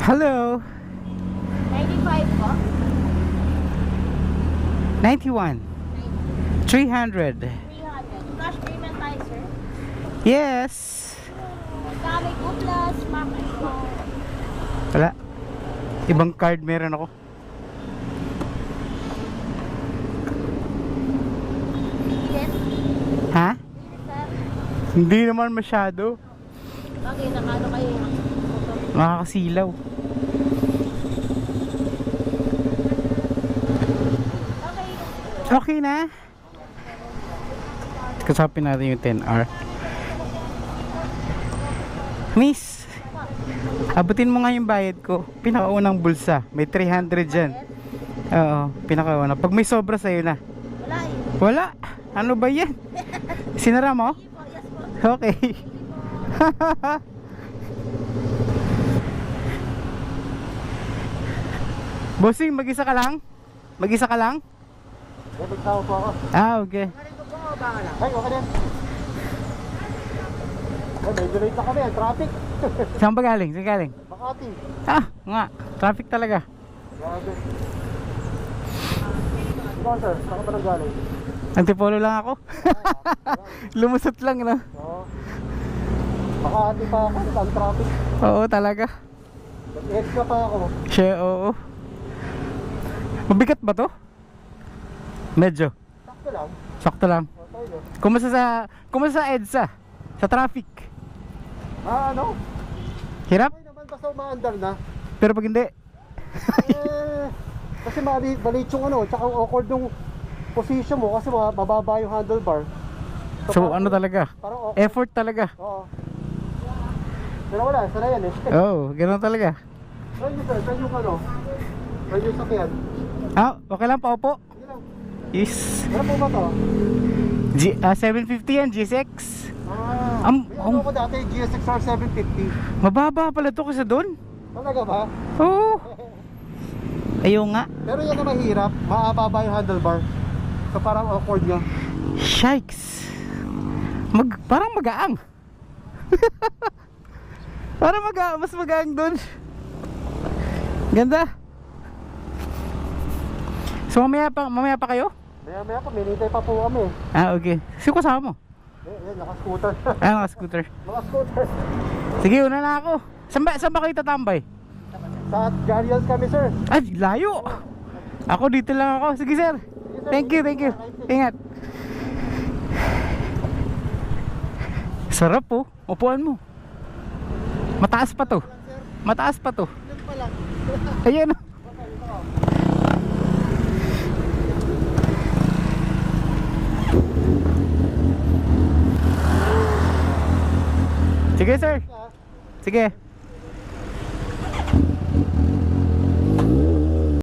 Hello. 95 po. 91. 300. 300. Flash payment tayo, sir. Yes. Kami ko plus, maki ko. Wala. Ibang card meron ako. Yes. Ha? Yes, sir. Hindi naman masyado. Bakit? Nakano kayo? Makakasilaw. Okay. Okay na. Kasapin natin yung 10R. Miss, abutin mo nga yung bayad ko. Pinakaunang bulsa. May 300 dyan. Oo, pinakauna. Pag may sobra sa'yo na. Wala eh. Wala. Ano ba yan? Sinara mo? Yes po, yes po. Okay. Bossing, mag-isa ka lang? Mag-isa ka lang? Nagtawa po ako. Ah, okay. Ay, okay din. Ay, medyo late na kami. Ang traffic. Saan ba galing? Saan galing? Makati. Ah, nga. Traffic talaga. Grabe. Ikaw, sir. Saan ka ba nanggaling? Antipolo lang ako. Lumusot lang, no? Oo. Makati pa ako. Ang traffic. Oo, talaga. Nag-edge na pa ako. Siya, oo. Mabigat ba to? Medyo. Sakto lang. Sakto lang. Okay, no? Kumusta sa EDSA? Sa traffic? Ano? Hirap? Okay naman basta umaandar na. Pero pag hindi, Kasi maliit yung ano. Tsaka awkward yung position mo. Kasi mababa yung handlebar. so ano talaga? Parang awkward. Effort talaga. Oo. Pero wala. Sana yan eh. Oo, ganoon talaga. Saan yung sir? Saan yung ano? Saan yung sakyan? Ah, okay lang, paupo. Sige lang. Yes. Ano po ba to? 750 yan, G6. May ano ko dati, GSX-R 750. Mababa pala to kasi doon. Talaga ba? Oo. Ayaw nga. Pero yan na mahirap, maababa yung handlebar. So parang awkward nyo. Shikes. Parang magaang. Parang mas magaang doon. Ganda. So mamaya pa kayo? Maya pa, minintay pa po kami. Ah, okay. Sino kasama mo? Yan, naka-scooter. Ah, naka-scooter. Naka-scooter. Sige, una na ako. Saan ba kayo tatambay? Sa Garials kami, sir. Ay, layo. Ako dito lang ako. Sige, sir. Thank you. Ingat. Sarap po. Upuan mo. Mataas pa to. Yan pa lang. Ayan. Sige, sir. Sige.